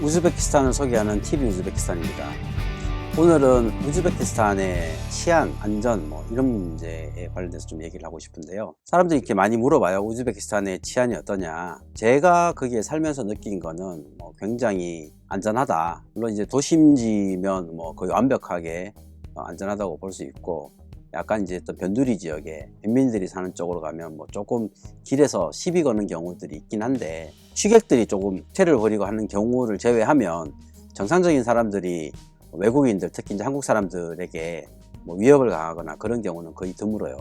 우즈베키스탄을 소개하는 TV 우즈베키스탄입니다. 오늘은 우즈베키스탄의 치안, 안전 이런 문제에 관련돼서 좀 얘기를 하고 싶은데요. 사람들이 이렇게 많이 물어봐요. 우즈베키스탄의 치안이 어떠냐. 제가 거기에 살면서 느낀 거는 굉장히 안전하다. 물론 이제 도심지면 거의 완벽하게 안전하다고 볼 수 있고, 약간 이제 또 변두리 지역에 빈민들이 사는 쪽으로 가면 조금 길에서 시비 거는 경우들이 있긴 한데, 취객들이 조금 퇴를 벌이고 하는 경우를 제외하면 정상적인 사람들이 외국인들, 특히 이제 한국 사람들에게 위협을 가하거나 그런 경우는 거의 드물어요.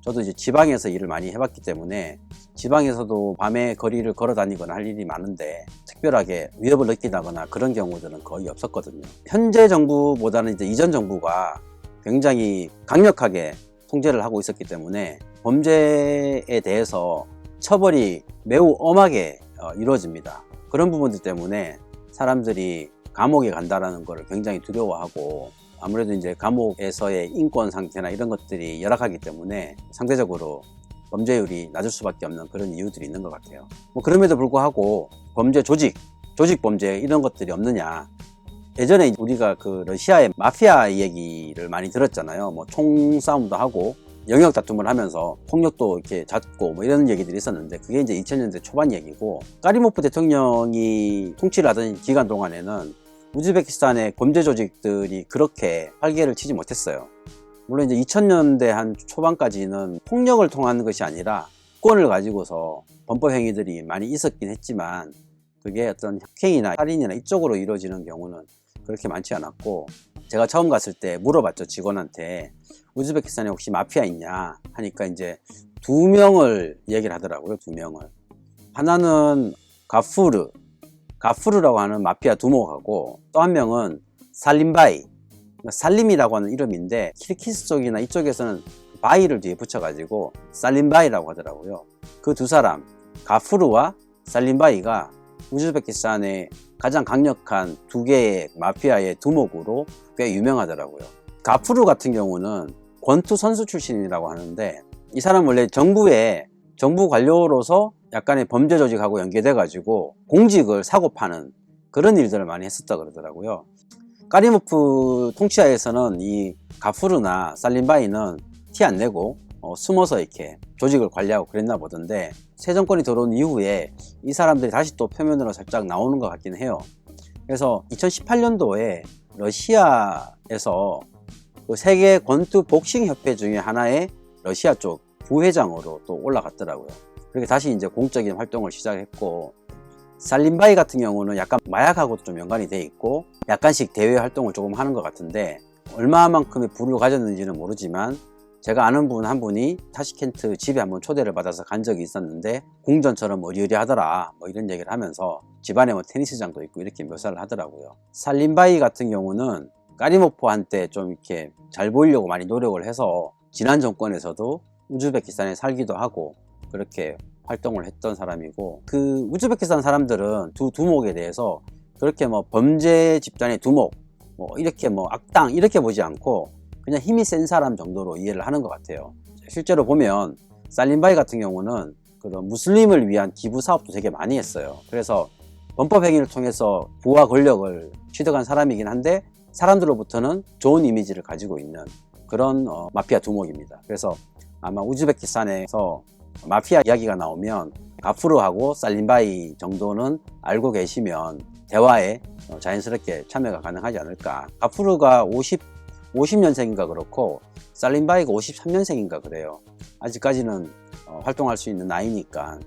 저도 이제 지방에서 일을 많이 해봤기 때문에 지방에서도 밤에 거리를 걸어 다니거나 할 일이 많은데 특별하게 위협을 느끼다거나 그런 경우들은 거의 없었거든요. 현재 정부보다는 이제 이전 정부가 굉장히 강력하게 통제를 하고 있었기 때문에 범죄에 대해서 처벌이 매우 엄하게 이루어집니다. 그런 부분들 때문에 사람들이 감옥에 간다라는 것을 굉장히 두려워하고, 아무래도 이제 감옥에서의 인권 상태나 이런 것들이 열악하기 때문에 상대적으로 범죄율이 낮을 수밖에 없는 그런 이유들이 있는 것 같아요. 그럼에도 불구하고 범죄 조직 범죄 이런 것들이 없느냐. 예전에 우리가 그 러시아의 마피아 얘기를 많이 들었잖아요. 총싸움도 하고 영역 다툼을 하면서 폭력도 이렇게 잦고 이런 얘기들이 있었는데, 그게 이제 2000년대 초반 얘기고, 까리모프 대통령이 통치를 하던 기간 동안에는 우즈베키스탄의 범죄 조직들이 그렇게 활개를 치지 못했어요. 물론 이제 2000년대 한 초반까지는 폭력을 통한 것이 아니라 권을 가지고서 범법 행위들이 많이 있었긴 했지만, 그게 어떤 혁행이나 살인이나 이쪽으로 이루어지는 경우는 그렇게 많지 않았고, 제가 처음 갔을 때 물어봤죠, 직원한테. 우즈베키스탄에 혹시 마피아 있냐 하니까 이제 2명을 얘기를 하더라고요. 2명을. 하나는 가푸르라고 하는 마피아 두목하고, 또 한 명은 살림바이, 살림이라고 하는 이름인데 키르키스 쪽이나 이쪽에서는 바이를 뒤에 붙여가지고 살림바이라고 하더라고요. 그 두 사람, 가푸르와 살림바이가 우즈베키스탄의 가장 강력한 2개의 마피아의 두목으로 꽤 유명하더라고요. 가푸르 같은 경우는 권투 선수 출신이라고 하는데, 이 사람은 원래 정부 관료로서 약간의 범죄 조직하고 연계돼 가지고 공직을 사고 파는 그런 일들을 많이 했었다 그러더라고요. 까리모프 통치하에서는 이 가푸르나 살림바이는 티 안 내고 숨어서 이렇게 조직을 관리하고 그랬나 보던데, 새 정권이 들어온 이후에 이 사람들이 다시 또 표면으로 살짝 나오는 것 같긴 해요. 그래서 2018년도에 러시아에서 그 세계 권투 복싱 협회 중에 하나의 러시아 쪽 부회장으로 또 올라갔더라고요. 그렇게 다시 이제 공적인 활동을 시작했고, 살림바이 같은 경우는 약간 마약하고도 좀 연관이 돼 있고 약간씩 대외 활동을 조금 하는 것 같은데, 얼마만큼의 부를 가졌는지는 모르지만 제가 아는 분 한 분이 타시켄트 집에 한번 초대를 받아서 간 적이 있었는데 궁전처럼 으리으리하더라 이런 얘기를 하면서 집안에 테니스장도 있고 이렇게 묘사를 하더라고요. 살림바이 같은 경우는 까리모프한테 좀 이렇게 잘 보이려고 많이 노력을 해서 지난 정권에서도 우즈베키스탄에 살기도 하고 그렇게 활동을 했던 사람이고, 그 우즈베키스탄 사람들은 두 두목에 대해서 그렇게 범죄 집단의 두목 이렇게 악당 이렇게 보지 않고 그냥 힘이 센 사람 정도로 이해를 하는 것 같아요. 실제로 보면 살림바이 같은 경우는 그런 무슬림을 위한 기부 사업도 되게 많이 했어요. 그래서 범법 행위를 통해서 부와 권력을 취득한 사람이긴 한데 사람들로부터는 좋은 이미지를 가지고 있는 그런 마피아 두목입니다. 그래서 아마 우즈베키스탄에서 마피아 이야기가 나오면 가푸르하고 살림바이 정도는 알고 계시면 대화에 자연스럽게 참여가 가능하지 않을까. 가푸르가 50년생인가 그렇고 살림바이가 53년생인가 그래요. 아직까지는 활동할 수 있는 나이니까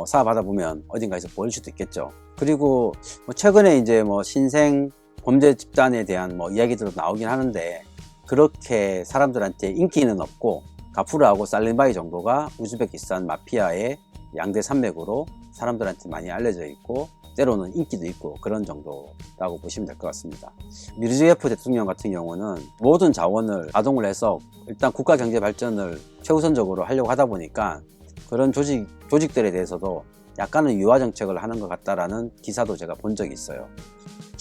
사업 하다 보면 어딘가에서 보일 수도 있겠죠. 그리고 최근에 이제 신생 범죄 집단에 대한 이야기들도 나오긴 하는데, 그렇게 사람들한테 인기는 없고 가푸르하고 살림바이 정도가 우즈베키스탄 마피아의 양대 산맥으로 사람들한테 많이 알려져 있고 때로는 인기도 있고 그런 정도라고 보시면 될 것 같습니다. 미르지예프 대통령 같은 경우는 모든 자원을 가동을 해서 일단 국가 경제 발전을 최우선적으로 하려고 하다 보니까 그런 조직들에 대해서도 약간은 유화 정책을 하는 것 같다라는 기사도 제가 본 적이 있어요.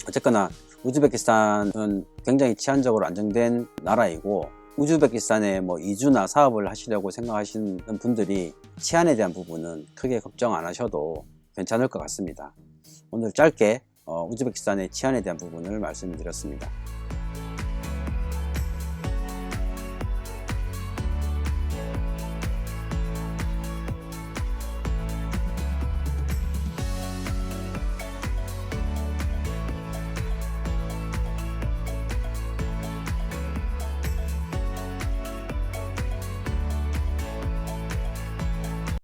어쨌거나 우즈베키스탄은 굉장히 치안적으로 안정된 나라이고, 우즈베키스탄에 이주나 사업을 하시려고 생각하시는 분들이 치안에 대한 부분은 크게 걱정 안 하셔도 괜찮을 것 같습니다. 오늘 짧게 우즈베키스탄의 치안에 대한 부분을 말씀을 드렸습니다.